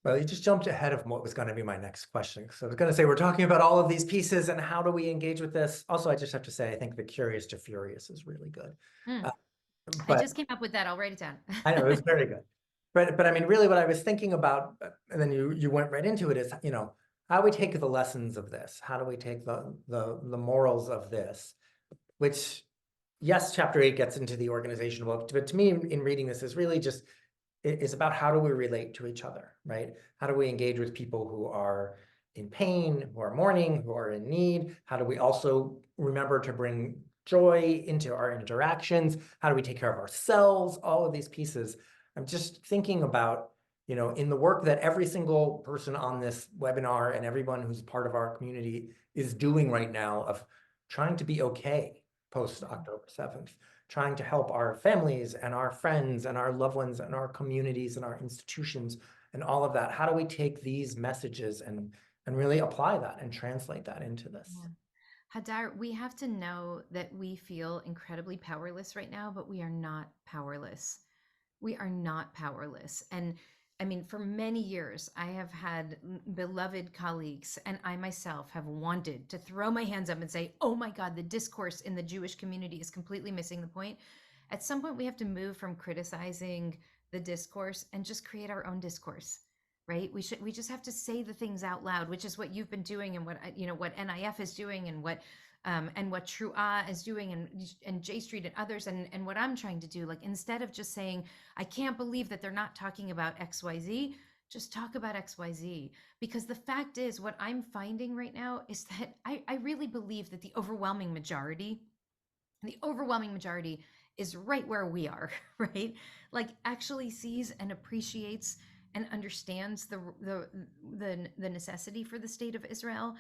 Well, you just jumped ahead of what was going to be my next question. So I was going to say, we're talking about all of these pieces and how do we engage with this? Also, I just have to say, I think the curious to furious is really good. Mm. I But just came up with that. I'll write it down. I know it was very good. But I mean, really what I was thinking about, and then you went right into it, is, how we take the lessons of this? How do we take the morals of this? Which, yes, chapter 8 gets into the organizational book, but to me, in reading this, is really just, it's about how do we relate to each other, right? How do we engage with people who are in pain, who are mourning, who are in need? How do we also remember to bring joy into our interactions? How do we take care of ourselves? All of these pieces. I'm just thinking about, in the work that every single person on this webinar and everyone who's part of our community is doing right now, of trying to be okay post October 7th. Trying to help our families and our friends and our loved ones and our communities and our institutions and all of that. How do we take these messages and really apply that and translate that into this? Yeah. Hadar, we have to know that we feel incredibly powerless right now, but we are not powerless. We are not powerless. And I mean, for many years, I have had beloved colleagues, and I myself have wanted to throw my hands up and say, oh my God, the discourse in the Jewish community is completely missing the point. At some point, we have to move from criticizing the discourse and just create our own discourse, right? We just have to say the things out loud, which is what you've been doing, and what NIF is doing, and what True Ah is doing, and J Street and others, and what I'm trying to do. Like, instead of just saying, I can't believe that they're not talking about XYZ, just talk about XYZ. Because the fact is, what I'm finding right now is that I really believe that the overwhelming majority is right where we are, right? Like, actually sees and appreciates and understands the necessity for the state of Israel,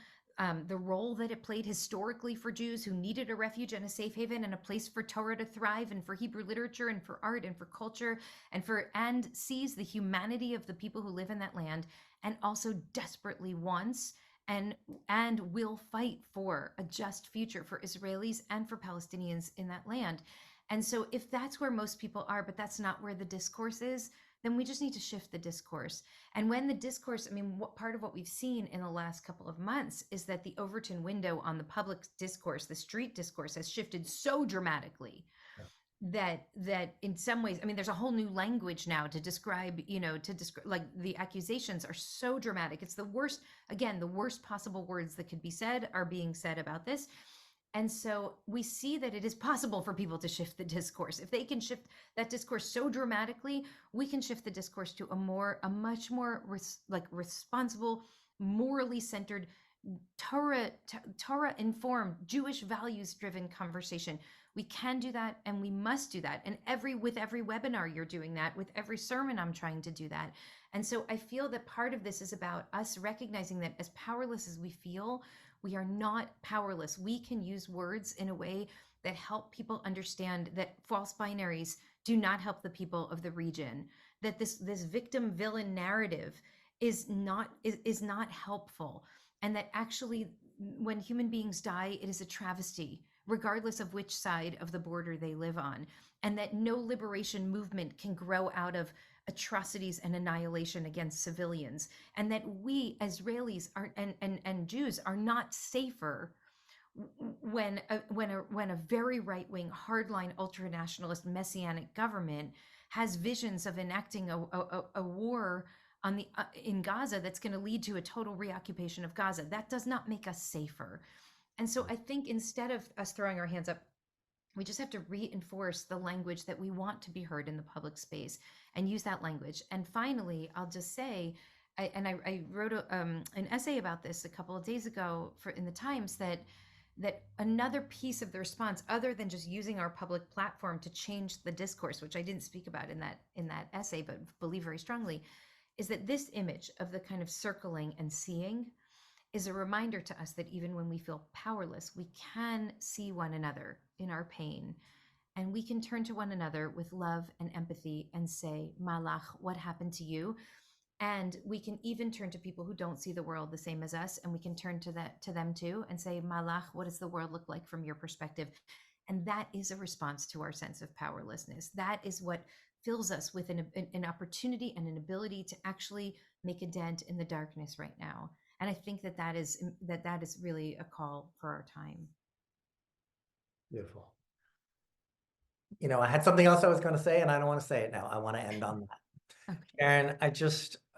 the role that it played historically for Jews who needed a refuge and a safe haven and a place for Torah to thrive, and for Hebrew literature and for art and for culture, and sees the humanity of the people who live in that land, and also desperately wants and will fight for a just future for Israelis and for Palestinians in that land. And so if that's where most people are, but that's not where the discourse is, then we just need to shift the discourse. And when the discourse, part of what we've seen in the last couple of months is that the Overton window on the public discourse, the street discourse, has shifted so dramatically that in some ways, there's a whole new language now to describe, like, the accusations are so dramatic. It's the worst, again, the worst possible words that could be said are being said about this. And so we see that it is possible for people to shift the discourse. If they can shift that discourse so dramatically, we can shift the discourse to a much more responsible, morally centered, Torah informed, Jewish values driven conversation. We can do that, and we must do that. And with every webinar, you're doing that. With every sermon, I'm trying to do that. And so I feel that part of this is about us recognizing that as powerless as we feel, we are not powerless. We can use words in a way that help people understand that false binaries do not help the people of the region, that this victim villain narrative is not helpful, and that actually when human beings die, it is a travesty, regardless of which side of the border they live on, and that no liberation movement can grow out of atrocities and annihilation against civilians, and that we Israelis are and Jews are not safer when a very right-wing, hardline, ultra-nationalist, messianic government has visions of enacting a war in Gaza that's going to lead to a total reoccupation of Gaza. That does not make us safer. And so I think instead of us throwing our hands up, we just have to reinforce the language that we want to be heard in the public space and use that language. And finally, I'll just say, I wrote an essay about this a couple of days ago in the Times, that another piece of the response, other than just using our public platform to change the discourse, which I didn't speak about in that essay, but believe very strongly, is that this image of the kind of circling and seeing is a reminder to us that even when we feel powerless, we can see one another in our pain, and we can turn to one another with love and empathy and say, Malach, what happened to you? And we can even turn to people who don't see the world the same as us, and we can turn to them too and say, Malach, what does the world look like from your perspective? And that is a response to our sense of powerlessness. That is what fills us with an opportunity and an ability to actually make a dent in the darkness right now. And I think that is really a call for our time. Beautiful. You know, I had something else I was going to say, and I don't want to say it now. I want to end on that. Okay. Sharon,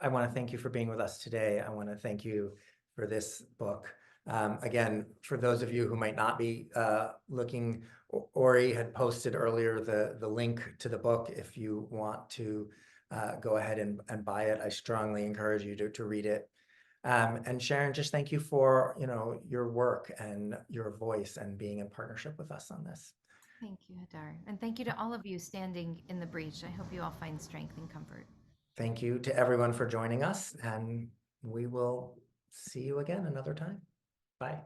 I want to thank you for being with us today. I want to thank you for this book. Again, for those of you who might not be looking, Ori had posted earlier the link to the book. If you want to go ahead and buy it, I strongly encourage you to read it. And Sharon, just thank you for your work and your voice and being in partnership with us on this. Thank you, Hadar. And thank you to all of you standing in the breach. I hope you all find strength and comfort. Thank you to everyone for joining us, and we will see you again another time. Bye.